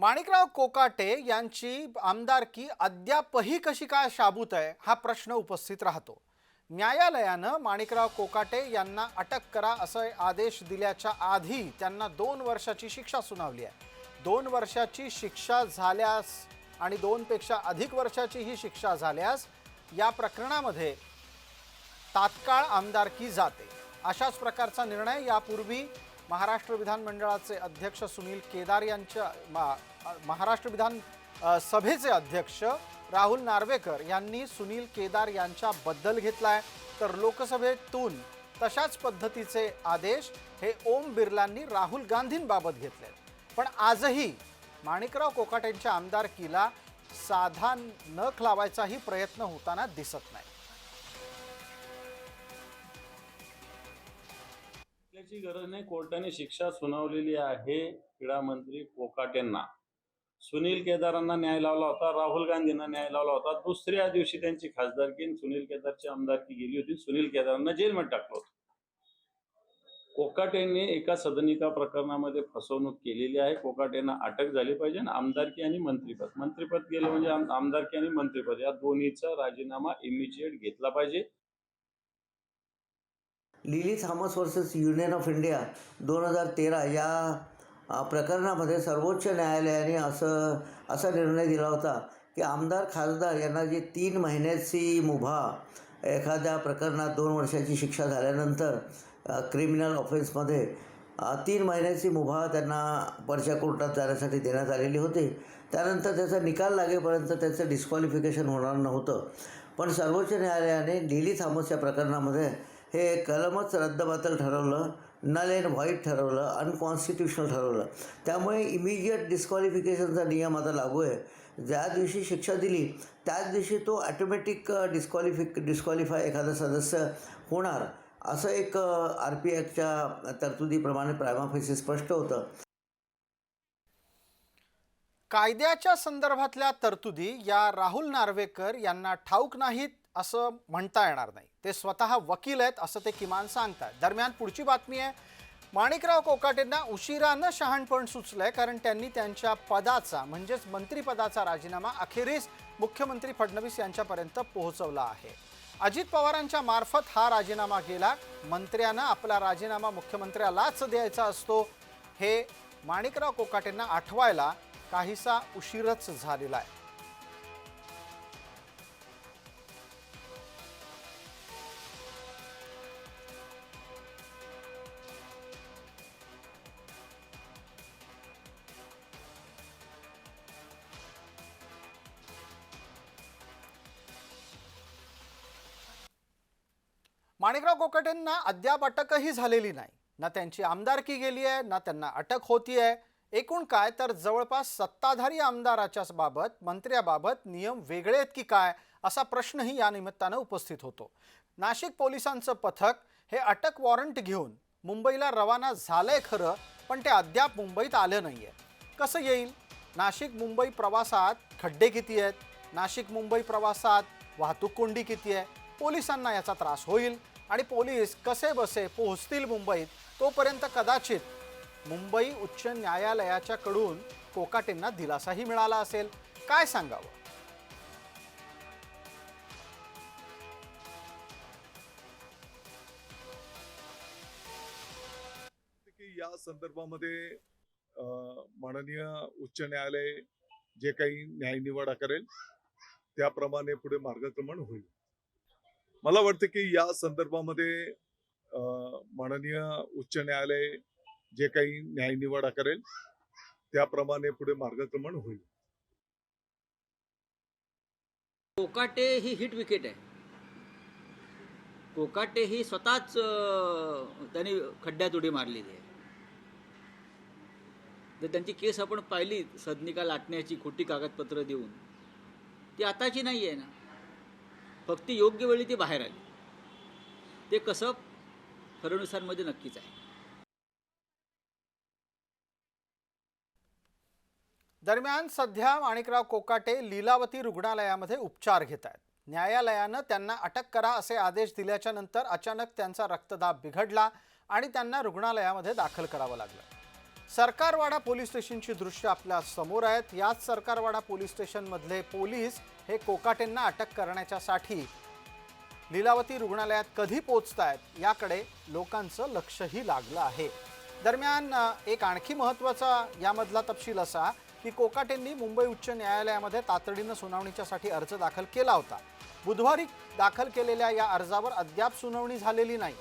माणिकराव कोकाटे यांची आमदारकी अद्यापही कशी काय शाबूत आहे हा प्रश्न उपस्थित राहतो। न्यायालयानं माणिकराव कोकाटे यांना अटक करा असे आदेश दिल्याच्या आधी त्यांना 2 वर्षाची शिक्षा सुनावली आहे। 2 वर्षाची शिक्षा झाल्यास आणि 2 पेक्षा अधिक वर्षाची ही शिक्षा झाल्यास या प्रकरणामध्ये तात्काळ आमदारकी जाते। अशाच प्रकारचा निर्णय यापूर्वी महाराष्ट्र विधानमंडळाचे अध्यक्ष सुनील केदार यांच्या महाराष्ट्र विधान सभेचे अध्यक्ष राहुल नार्वेकर यांनी सुनील केदार यांच्याबद्दल घेतलाय, तर लोकसभेतून तशाच पद्धतीचे आदेश हे ओम बिर्लांनी राहुल गांधींबाबत घेतले। पण आजही माणिकराव कोकाटेंच्या आमदारकीला साधा नख लावायचाही प्रयत्न होताना दिसत नाही। त्याची गरज नाही। कोर्टाने शिक्षा सुनावलेली आहे क्रीडा मंत्री कोकाटेंना। सुनील केदारांना न्याय लावला होता, राहुल गांधींना न्याय लावला होता। दुसऱ्या दिवशी त्यांची खासदारकी सुनील केदारची आमदारकी गेली होती। सुनील केदारांना जेलमध्ये टाकलं होतं। कोकाटेंनी एका सदनिका प्रकरणामध्ये फसवणूक केलेली आहे। कोकाटेंना अटक झाली पाहिजे आणि आमदारकी आणि मंत्रिपद गेलं म्हणजे आमदारकी आणि मंत्रिपद या दोन्हीचा राजीनामा इमिजिएट घेतला पाहिजे। Lily Thomas versus union of India 2013 या प्रकरणामध्ये सर्वोच्च न्यायालयाने असा निर्णय दिला होता की आमदार खासदार यांना जी 3 महिन्याची मुभा एखाद्या प्रकरणात 2 वर्षाची शिक्षा झाल्यानंतर क्रिमिनल ऑफेन्समध्ये 3 महिन्याची मुभा त्यांना वरच्या कोर्टात जाण्यासाठी देण्यात आलेली होती। त्यानंतर त्याचा निकाल लागेपर्यंत त्याचं डिस्क्वालिफिकेशन होणार नव्हतं, पण सर्वोच्च न्यायालयाने लिली थॉमस या प्रकरणामध्ये हे कलमच रद्दबातल ठरवलं, नल अँड व्हाईट ठरवलं, अनकॉन्स्टिट्युशनल ठरवलं। त्यामुळे इमिजिएट डिस्क्वालिफिकेशनचा नियम आता लागू आहे। ज्या दिवशी शिक्षा दिली त्याच दिवशी तो ॲटोमॅटिक डिस्क्वालिफाय एखादा सदस्य होणार असं एक RP ॲक्टच्या तरतुदीप्रमाणे प्रायमा फेसी स्पष्ट होतं। कायद्याच्या संदर्भातल्या तरतुदी या राहुल नार्वेकर यांना ठाऊक नाहीत असं म्हणता येणार नाही। ते स्वतः वकील आहेत असं ते किमान सांगतात। दरम्यान पुढची बातमी आहे, माणिकराव कोकाटेंना उशिरानं शहाणपण सुचलंय, कारण त्यांनी त्यांच्या पदाचा म्हणजेच मंत्रिपदाचा राजीनामा अखेरीस मुख्यमंत्री फडणवीस यांच्यापर्यंत पोहोचवला आहे। अजित पवारांच्या मार्फत हा राजीनामा गेला। मंत्र्यांना आपला राजीनामा मुख्यमंत्र्यालाच द्यायचा असतो, हे माणिकराव कोकाटेंना आठवायला काहीसा उशीरच झालेला आहे। माणिकराव कोकाटेंना अद्याप अटकही झालेली नाही, ना त्यांची आमदारकी गेली आहे ना त्यांना अटक होती आहे। एकूण काय तर जवळपास सत्ताधारी आमदाराच्या बाबत मंत्र्याबाबत नियम वेगळे आहेत की काय असा प्रश्नही या निमित्तानं उपस्थित होतो। नाशिक पोलिसांचं पथक हे अटक वॉरंट घेऊन मुंबईला रवाना झालंय खरं, पण ते अद्याप मुंबईत आलं नाहीये। कसं येईल? नाशिक मुंबई प्रवासात खड्डे किती आहेत? नाशिक मुंबई प्रवासात वाहतूक कोंडी किती आहे? पोलिसांना याचा त्रास होईल आणि पोलीस कसे बसे पोहोचतील मुंबईत, तोपर्यंत कदाचित मुंबई उच्च न्यायालयाच्याकडून कोकाटेंना दिलासाही मिळाला असेल। काय सांगावं? की या संदर्भामध्ये माननीय उच्च न्यायालय जे काही न्यायनिवाडा करेल त्याप्रमाणे पुढे मार्गक्रमण होईल। मला वाटतं की या संदर्भामध्ये माननीय उच्च न्यायालय जे काही न्यायनिवाडा करेल त्याप्रमाणे पुढे मार्गक्रमण होईल। कोकाटे ही हिट विकेट आहे। कोकाटे ही स्वतःच त्यांनी खड्ड्यात उडी मारलेली आहे। जर त्यांची केस आपण पाहिली सदनिका लाटण्याची खोटी कागदपत्र देऊन, ती आताची नाही आहे ना, फक्त योग्य वेळी ती बाहेर आली। ते कसं फडणवीसांमध्ये नक्कीच आहे। दरम्यान सध्या माणिकराव कोकाटे लीलावती रुग्णालयामध्ये उपचार घेत आहेत। न्यायालयानं त्यांना अटक करा असे आदेश दिल्याच्या नंतर अचानक त्यांचा रक्तदाब बिघडला आणि त्यांना रुग्णालयामध्ये दाखल करावं लागलं। सरकारवाडा पोलीस स्टेशनची दृश्य आपल्या समोर आहेत. याच सरकारवाडा पोलीस स्टेशनमधले पोलीस हे कोकाटेंना अटक करण्यासाठी लीलावती रुग्णालयात कधी पोहोचतायत याकडे लोकांचं लक्षही लागलं आहे. दरम्यान एक आणखी महत्त्वाचा यामधला तपशील असा की कोकाटेंनी मुंबई उच्च न्यायालयामध्ये तातडीनं सुनावणीच्यासाठी अर्ज दाखल केला होता. बुधवारी दाखल केलेल्या या अर्जावर अद्याप सुनावणी झालेली नाही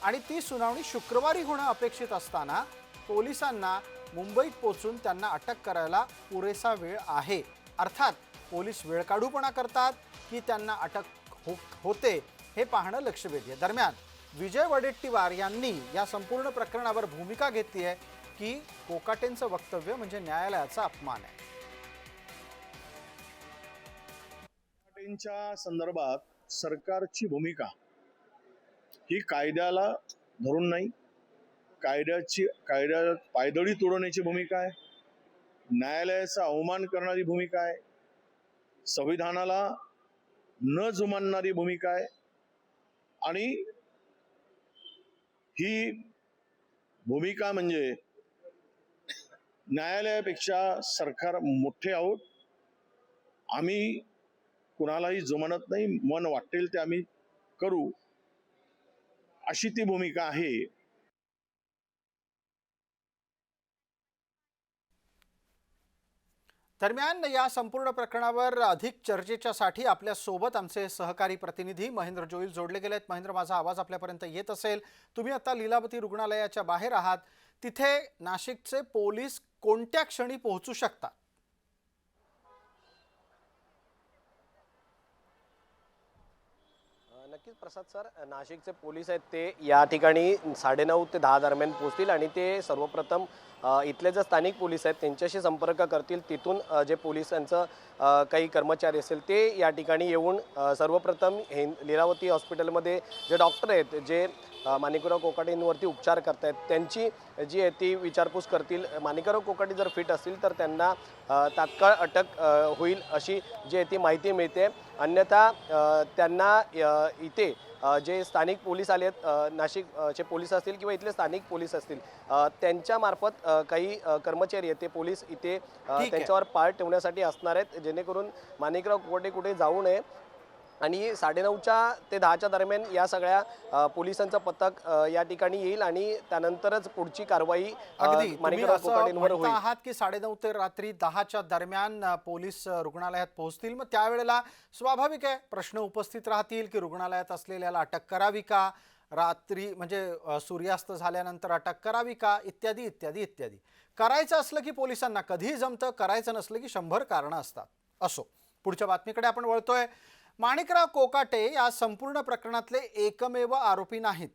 आणि ती सुनावणी शुक्रवारी होणं अपेक्षित असताना पोलिसांना मुंबईत पोहोचून त्यांना अटक करायला पुरेसा वेळ आहे. अर्थात पोलीस वेळकाढूपणा करतात की त्यांना अटक होते हे पाहणं लक्षवेधी आहे. दरम्यान विजय वडेट्टीवार यांनी या संपूर्ण प्रकरणावर भूमिका घेतली आहे की कोकाटेंचं वक्तव्य म्हणजे न्यायालयाचा अपमान आहे. कोकाटेंच्या संदर्भात सरकारची भूमिका ही कायद्याला धरून नाही, कायद्या पायदळी तोडवण्याची भूमिका आहे, न्यायालयाचा अवमान करणारी भूमिका आहे, संविधानाला न जुमानणारी भूमिका आहे आणि ही भूमिका म्हणजे न्यायालयापेक्षा सरकार मोठे आहोत, आम्ही कुणालाही जुमानत नाही, मन वाटेल ते आम्ही करू, अशी ती भूमिका आहे. दरम्यान या संपूर्ण प्रकरणावर अधिक चर्चेच्यासाठी आपल्या सोबत आमचे सहकारी प्रतिनिधी महेंद्र जोईल जोडले गेलेत. महेंद्र, माझा आवाज आपल्यापर्यंत येत असेल. तुम्ही आता लीलावती रुग्णालयाच्या बाहेर आहात. तिथे नाशिकचे पोलीस कोणत्या क्षणी पोहोचू शकतात? नक्कीच प्रसाद सर, नाशिकचे पोलीस आहेत ते या ठिकाणी 9:30 ते 10 दरम्यान पोहोचतील आणि ते सर्वप्रथम इथले जे स्थानिक पोलीस आहेत त्यांच्याशी संपर्क करतील. तिथून जे पोलिसांचं काही कर्मचारी असेल ते या ठिकाणी येऊन सर्वप्रथम लीलावती हॉस्पिटलमध्ये जे डॉक्टर आहेत जे माणिकराव कोकाटेंवरती उपचार करतायत त्यांची जी आहे ती विचारपूस करतील. माणिकराव कोकाटे जर फिट असतील तर त्यांना तात्काळ अटक होईल अशी जी आहे ती माहिती मिळते. अन्यथा त्यांना इथे जे स्थानिक पोलीस आले आहेत, नाशिकचे पोलीस असतील किंवा इथले स्थानिक पोलीस असतील, त्यांच्यामार्फत काही कर्मचारी आहेत ते पोलीस इथे त्यांच्यावर पाळ ठेवण्यासाठी असणार आहेत, जेणेकरून माणिकराव कोकाटे कुठे जाऊ नये. आणि 9:30 ते 10 दरम्यान या सगळ्या पोलिसांचं पथक या ठिकाणी येईल आणि त्यानंतरच पुढची कारवाई माणिकराव कोकाटेंवर होईल. आहात की 9:30 ते रात्री 10 दरम्यान पोलीस रुग्णालयात पोहोचतील. मग त्यावेळेला स्वाभाविक आहे प्रश्न उपस्थित राहतील की रुग्णालयात असलेल्याला अटक करावी का, रात्री म्हणजे सूर्यास्त झाल्यानंतर अटक करावी का, इत्यादी इत्यादी इत्यादी. करायचं असलं की पोलिसांना कधीही जमतं, करायचं नसलं की 100 कारणं असतात. असो, पुढच्या बातमीकडे आपण वळतोय. माणिकराव कोकाटे या संपूर्ण प्रकरणातले एकमेव आरोपी नाहीत.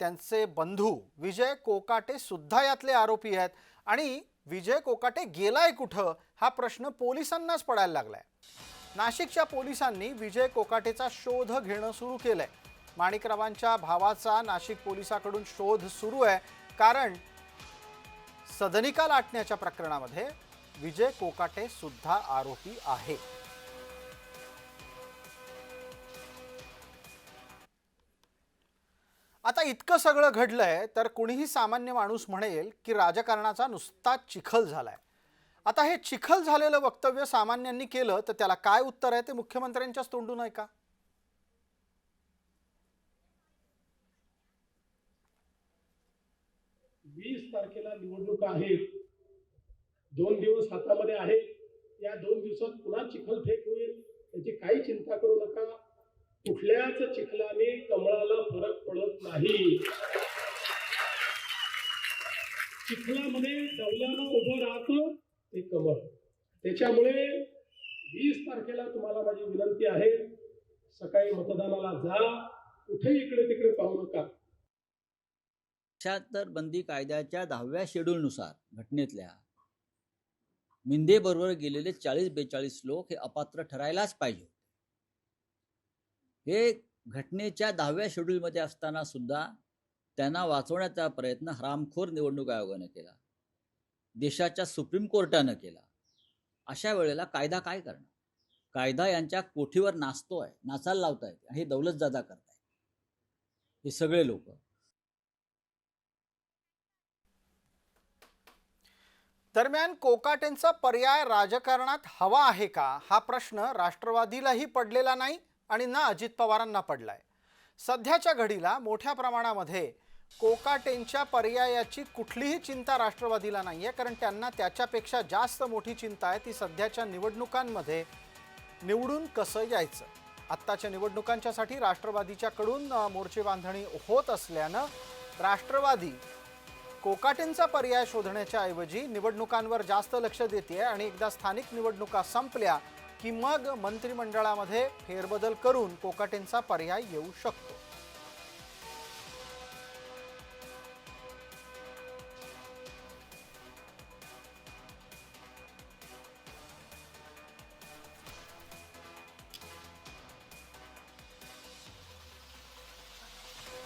त्यांचे बंधू विजय कोकाटे सुद्धा यातले आरोपी आहेत आणि विजय कोकाटे गेलाय कुठं हा प्रश्न पोलिसांनाच पडायला लागलाय. नाशिकच्या पोलिसांनी विजय कोकाटेचा शोध घेणं सुरू केलंय. माणिकरावांच्या भावाचा नाशिक पोलिसांकडून शोध सुरू आहे, कारण सदनिका लाटण्याच्या प्रकरणामध्ये विजय कोकाटे सुद्धा आरोपी आहे. आता इतकं सगळं घडलंय तर कुणीही सामान्य माणूस म्हणेल की राजकारणाचा नुसता चिखल झालाय. आता हे चिखल झालेलं वक्तव्य सामान्यांनी केलं तर त्याला काय उत्तर आहे ते मुख्यमंत्र्यांच्याच तोंडून आहे का? 20 तारखेला निवडणुका आहेत, 2 दिवस हातामध्ये आहेत. या 2 दिवसात पुन्हा चिखलफेक होईल याची काही चिंता करू नका. कुठल्याच चिखलाने कमळाला फरक पडत नाही. चिखलामध्ये डवल्यानं उभं राहतं ते कमळ. त्याच्यामुळे 20 तारखेला तुम्हाला माझी विनंती आहे, सकाळी मतदानाला जा, कुठे इकडे तिकडे पाहू नका. 76 बंदी कायद्याच्या 10व्या शेड्यूलनुसार घटनेतल्या मिंदेबरोबर गेलेले 40-42 लोक हे अपात्र ठरायलाच पाहिजे. हे घटनेच्या 10व्या शेड्यूलमध्ये असताना सुद्धा त्यांना वाचवण्याचा प्रयत्न हरामखोर निवडणूक आयोगाने केला, देशाच्या सुप्रीम कोर्टानं केला. अशा वेळेला कायदा काय करणार? कायदा यांच्या कोठीवर नाचतोय, नाचायला लावतायत आणि हे दौलतजादा करतायत हे सगळे लोक. दरम्यान कोकाटेंचा पर्याय राजकारणात हवा आहे का, हा प्रश्न राष्ट्रवादीलाही पडलेला नाही आणि ना अजित पवारांना पडलाय. सध्याच्या घडीला मोठ्या प्रमाणामध्ये कोकाटेंच्या पर्यायाची कुठलीही चिंता राष्ट्रवादीला नाहीये, कारण त्यांना त्याच्यापेक्षा जास्त मोठी चिंता आहे ती सध्याच्या निवडणुकांमध्ये निवडून कसं यायचं. आत्ताच्या निवडणुकांच्यासाठी राष्ट्रवादीच्याकडून मोर्चे बांधणी होत असल्यानं राष्ट्रवादी कोकाटेंचा पर्याय शोधण्याच्या ऐवजी निवडणुकांवर जास्त लक्ष देते आणि एकदा स्थानिक निवडणुका संपल्या की मग मंत्रिमंडळामध्ये फेरबदल करून कोकाटेंचा पर्याय येऊ शकतो.